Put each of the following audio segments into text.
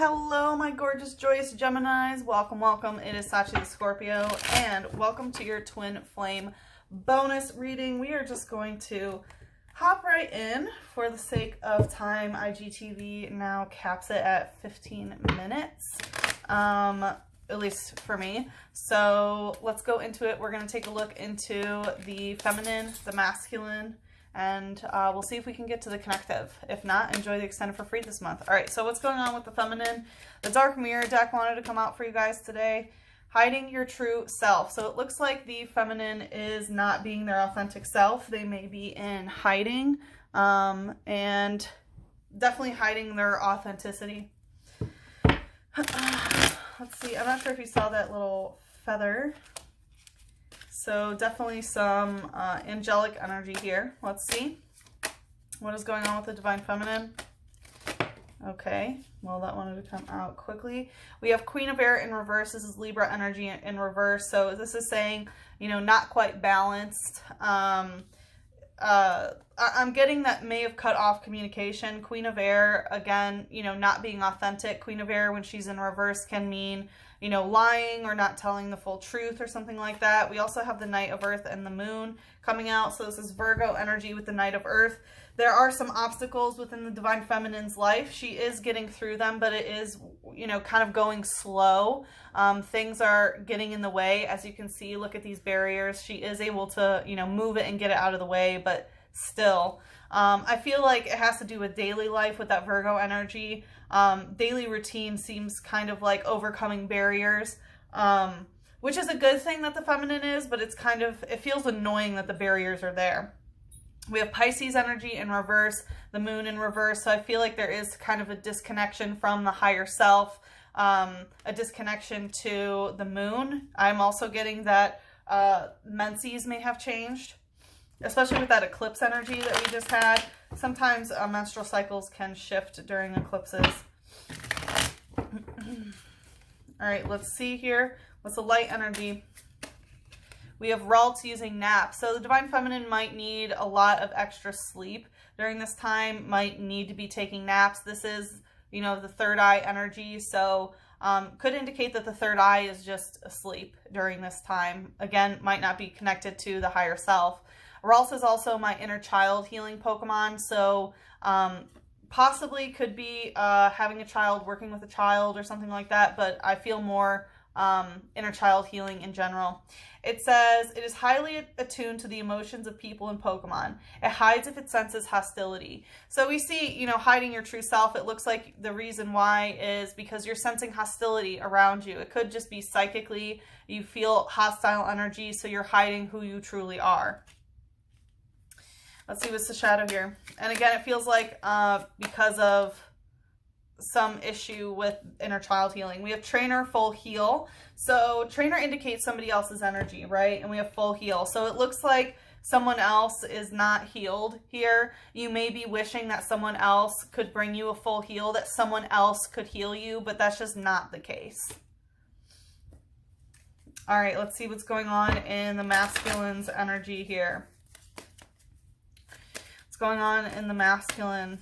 Hello, my gorgeous, joyous Geminis. Welcome, welcome. It is Sachi the Scorpio, and welcome to your Twin Flame bonus reading. We are just going to hop right in for the sake of time. IGTV now caps it at 15 minutes, at least for me. So let's go into it. We're going to take a look into the feminine, the masculine, and we'll see if we can get to the connective. If not, enjoy the extended for free this month. All right, so what's going on with the feminine? The Dark Mirror deck wanted to come out for you guys today. Hiding your true self. So it looks like the feminine is not being their authentic self. They may be in hiding and definitely hiding their authenticity. Let's see. I'm not sure if you saw that little feather. So definitely some angelic energy here. Let's see. What is going on with the Divine Feminine? Okay. Well, that wanted to come out quickly. We have Queen of Air in reverse. This is Libra energy in reverse. So this is saying, you know, not quite balanced. I'm getting that may have cut off communication. Queen of Air, again, you know, not being authentic. Queen of Air, when she's in reverse, can mean, you know, lying or not telling the full truth or something like that. We also have the Knight of Earth and the Moon coming out. So this is Virgo energy with the Knight of Earth. There are some obstacles within the Divine Feminine's life. She is getting through them, but it is, you know, kind of going slow. Things are getting in the way. As you can see, look at these barriers. She is able to, you know, move it and get it out of the way, but still. I feel like it has to do with daily life with that Virgo energy. Daily routine seems kind of like overcoming barriers, which is a good thing that the feminine is, but it's kind of, it feels annoying that the barriers are there. We have Pisces energy in reverse, the Moon in reverse. So I feel like there is kind of a disconnection from the higher self, a disconnection to the Moon. I'm also getting that menses may have changed, especially with that eclipse energy that we just had. Sometimes menstrual cycles can shift during eclipses. All right, let's see here. What's the light energy? We have Ralts using naps. So the Divine Feminine might need a lot of extra sleep during this time, might need to be taking naps. This is, you know, the third eye energy. So could indicate that the third eye is just asleep during this time. Again, might not be connected to the higher self. Ralts is also my inner child healing Pokemon. So possibly could be having a child, working with a child or something like that. But I feel more inner child healing in general. It says, it is highly attuned to the emotions of people and Pokemon. It hides if it senses hostility. So we see, you know, hiding your true self. It looks like the reason why is because you're sensing hostility around you. It could just be psychically, you feel hostile energy, so you're hiding who you truly are. Let's see what's the shadow here. And again, it feels like because of some issue with inner child healing. We have Trainer, Full Heal. So Trainer indicates somebody else's energy, right? And we have Full Heal. So it looks like someone else is not healed here. You may be wishing that someone else could bring you a full heal, that someone else could heal you, but that's just not the case. All right, let's see what's going on in the masculine's energy here. What's going on in the masculine?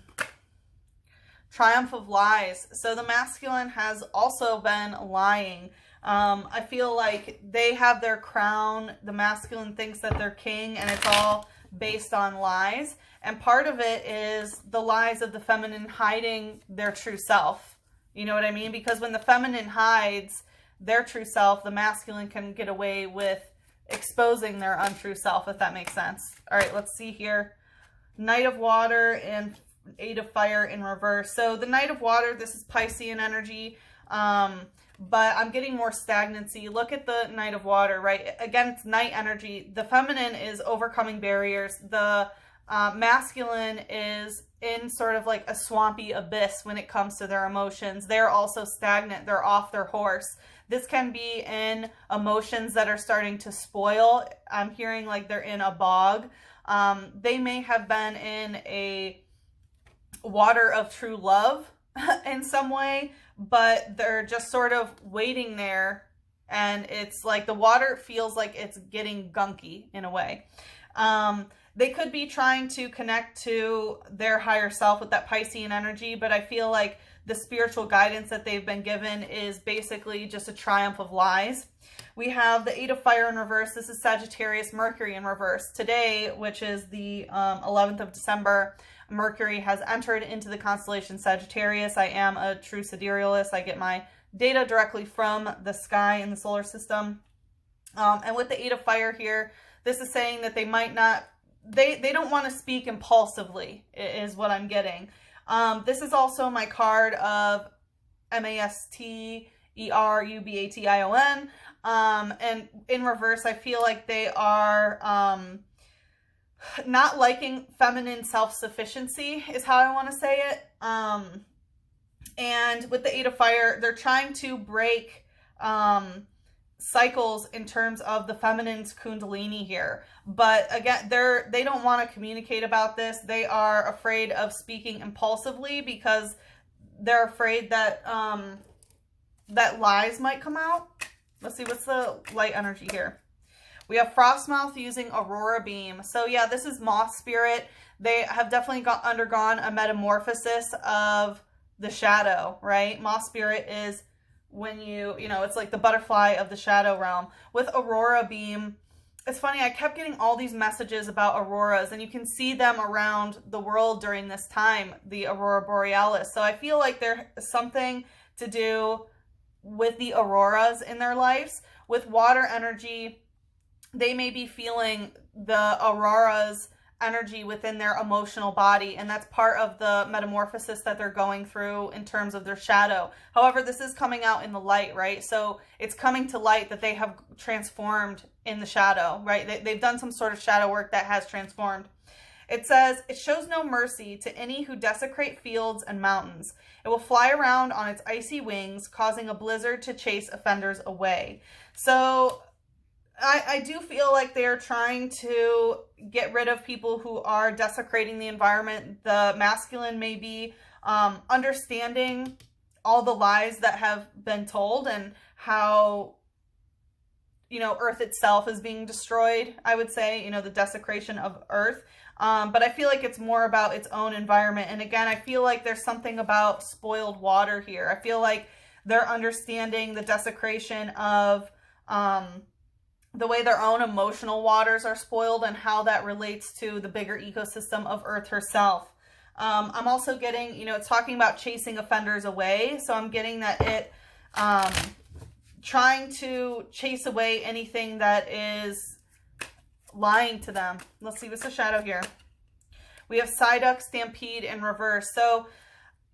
Triumph of Lies. So the masculine has also been lying. I feel like they have their crown. The masculine thinks that they're king, and it's all based on lies. And part of it is the lies of the feminine hiding their true self. You know what I mean? Because when the feminine hides their true self, the masculine can get away with exposing their untrue self, if that makes sense. All right, let's see here. Knight of Water and Eight of Fire in reverse. So the Knight of Water, this is Piscean energy, but I'm getting more stagnancy. Look at the Knight of Water, right? Again, it's night energy. The feminine is overcoming barriers. The masculine is in sort of like a swampy abyss when it comes to their emotions. They're also stagnant. They're off their horse. This can be in emotions that are starting to spoil. I'm hearing like they're in a bog. They may have been in a water of true love in some way, but they're just sort of waiting there, and it's like the water feels like it's getting gunky in a way. They could be trying to connect to their higher self with that Piscean energy, but I feel like the spiritual guidance that they've been given is basically just a triumph of lies. We have the Eight of Fire in reverse. This is Sagittarius, Mercury in reverse. Today, which is the 11th of December, Mercury has entered into the constellation Sagittarius. I am a true siderealist. I get my data directly from the sky in the solar system. And with the Eight of Fire here, this is saying that they might not, they don't want to speak impulsively, is what I'm getting. This is also my card of MASTERUBATION. And in reverse, I feel like they are not liking feminine self-sufficiency is how I want to say it. And with the Eight of Fire, they're trying to break cycles in terms of the feminine's kundalini here. But again, they don't want to communicate about this. They are afraid of speaking impulsively because they're afraid that that lies might come out. Let's see, what's the light energy here? We have Frostmouth using Aurora Beam. So yeah, this is Moth Spirit. They have definitely undergone a metamorphosis of the shadow, right? Moth Spirit is when you know, it's like the butterfly of the shadow realm. With Aurora Beam, it's funny, I kept getting all these messages about auroras, and you can see them around the world during this time, the Aurora Borealis. So I feel like there's something to do with the auroras in their lives. With water energy, they may be feeling the aurora's energy within their emotional body, and that's part of the metamorphosis that they're going through in terms of their shadow. However, this is coming out in the light, right? So it's coming to light that they have transformed in the shadow, right? They've done some sort of shadow work that has transformed. It says, it shows no mercy to any who desecrate fields and mountains. It will fly around on its icy wings, causing a blizzard to chase offenders away. So I do feel like they are trying to get rid of people who are desecrating the environment. The masculine may be understanding all the lies that have been told and how, you know, Earth itself is being destroyed, I would say, you know, the desecration of Earth. But I feel like it's more about its own environment. And again, I feel like there's something about spoiled water here. I feel like they're understanding the desecration of the way their own emotional waters are spoiled and how that relates to the bigger ecosystem of Earth herself. I'm also getting, you know, it's talking about chasing offenders away. So I'm getting that it trying to chase away anything that is lying to them. Let's see, what's the shadow here? We have Psyduck Stampede in reverse. So,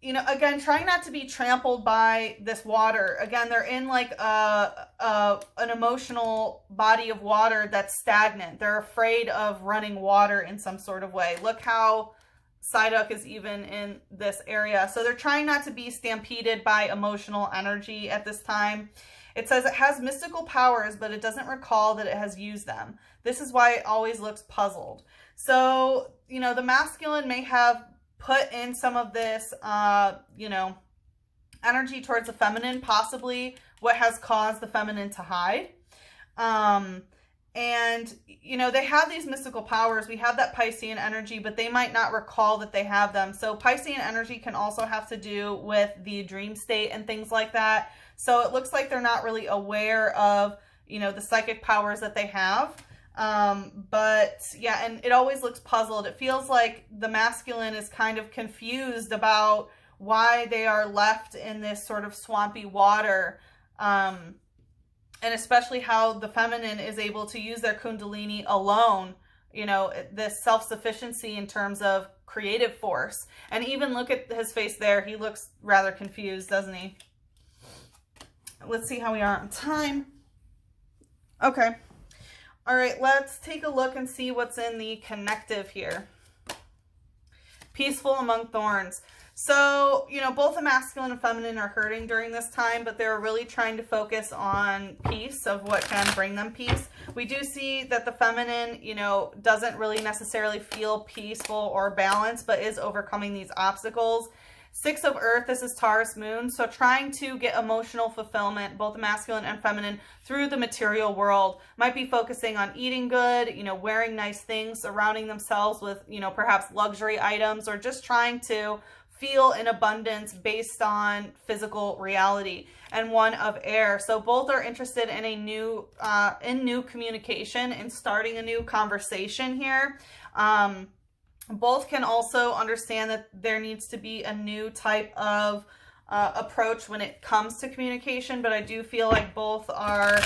you know, again, trying not to be trampled by this water. Again, they're in like an emotional body of water that's stagnant. They're afraid of running water in some sort of way. Look how Psyduck is even in this area. So they're trying not to be stampeded by emotional energy at this time. It says it has mystical powers, but it doesn't recall that it has used them. This is why it always looks puzzled. So, you know, the masculine may have put in some of this, you know, energy towards the feminine, possibly what has caused the feminine to hide. And, you know, they have these mystical powers. We have that Piscean energy, but they might not recall that they have them. So Piscean energy can also have to do with the dream state and things like that. So it looks like they're not really aware of, you know, the psychic powers that they have. But yeah, and it always looks puzzled. It feels like the masculine is kind of confused about why they are left in this sort of swampy water. And especially how the feminine is able to use their kundalini alone, you know, this self-sufficiency in terms of creative force. And even look at his face there. He looks rather confused, doesn't he? Let's see how we are on time. Okay. All right, let's take a look and see what's in the connective here. Peaceful among thorns. So, you know, both the masculine and feminine are hurting during this time, but they're really trying to focus on peace, of what can bring them peace. We do see that the feminine, you know, doesn't really necessarily feel peaceful or balanced, but is overcoming these obstacles. Six of Earth, this is Taurus moon. So trying to get emotional fulfillment, both masculine and feminine, through the material world. Might be focusing on eating good, you know, wearing nice things, surrounding themselves with, you know, perhaps luxury items, or just trying to feel in abundance based on physical reality, and one of air. So both are interested in a new, new communication and starting a new conversation here. Both can also understand that there needs to be a new type of approach when it comes to communication, but I do feel like both are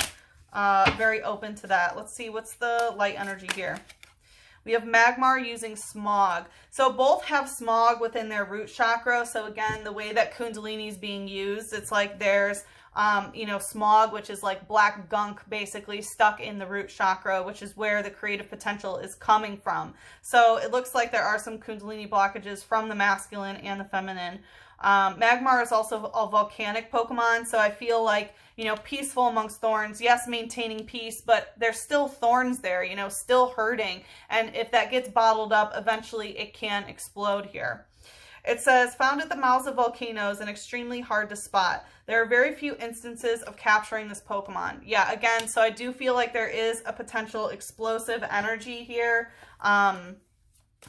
very open to that. Let's see, what's the light energy here? We have Magmar using smog. So both have smog within their root chakra. So again, the way that Kundalini is being used, it's like there's, you know, smog, which is like black gunk basically stuck in the root chakra, which is where the creative potential is coming from. So it looks like there are some Kundalini blockages from the masculine and the feminine. Magmar is also a volcanic Pokemon, so I feel like, you know, peaceful amongst thorns. Yes, maintaining peace, but there's still thorns there, you know, still hurting. And if that gets bottled up, eventually it can explode here. It says, found at the mouths of volcanoes and extremely hard to spot. There are very few instances of capturing this Pokemon. Yeah, again, so I do feel like there is a potential explosive energy here.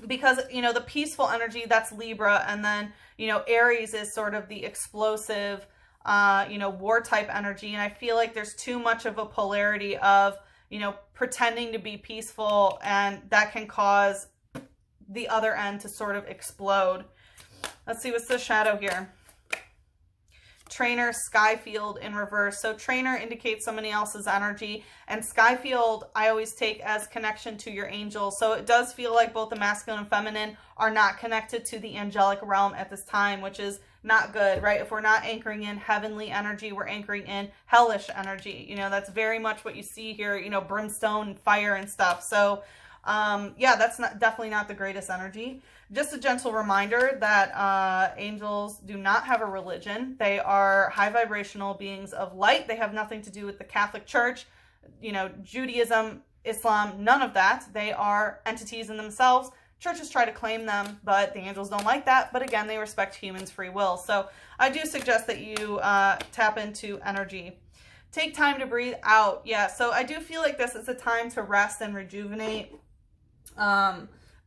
Because, you know, the peaceful energy, that's Libra, and then, you know, Aries is sort of the explosive, you know, war type energy. And I feel like there's too much of a polarity of, you know, pretending to be peaceful, and that can cause the other end to sort of explode. Let's see, what's the shadow here? Trainer, Skyfield in reverse. So trainer indicates somebody else's energy, and Skyfield I always take as connection to your angel. So it does feel like both the masculine and feminine are not connected to the angelic realm at this time, which is not good, right? If we're not anchoring in heavenly energy, we're anchoring in hellish energy. You know, that's very much what you see here, you know, brimstone, fire and stuff. So yeah, that's definitely not the greatest energy. Just a gentle reminder that angels do not have a religion. They are high vibrational beings of light. They have nothing to do with the Catholic Church, you know, Judaism, Islam, none of that. They are entities in themselves. Churches try to claim them, but the angels don't like that. But again, they respect humans' free will. So I do suggest that you tap into energy. Take time to breathe out. Yeah, so I do feel like this is a time to rest and rejuvenate.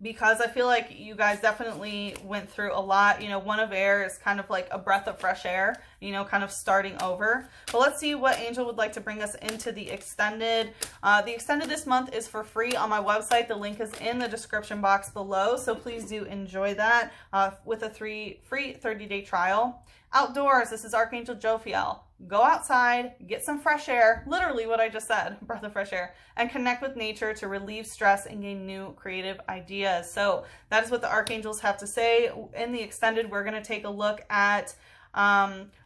Because I feel like you guys definitely went through a lot. You know, one of air is kind of like a breath of fresh air, you know, kind of starting over. But let's see what angel would like to bring us into the extended. The extended this month is for free on my website. The link is in the description box below. So please do enjoy that with a free 30-day trial. Outdoors, this is Archangel Jophiel. Go outside, get some fresh air, literally what I just said, breath of fresh air, and connect with nature to relieve stress and gain new creative ideas. So that is what the archangels have to say. In the extended, we're going to take a look at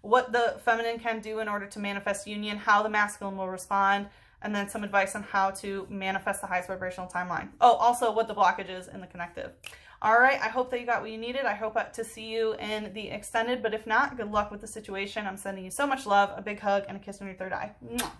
what the feminine can do in order to manifest union, how the masculine will respond, and then some advice on how to manifest the highest vibrational timeline. Oh, also what the blockage is in the connective. All right, I hope that you got what you needed. I hope to see you in the extended, but if not, good luck with the situation. I'm sending you so much love, a big hug, and a kiss on your third eye. Mwah.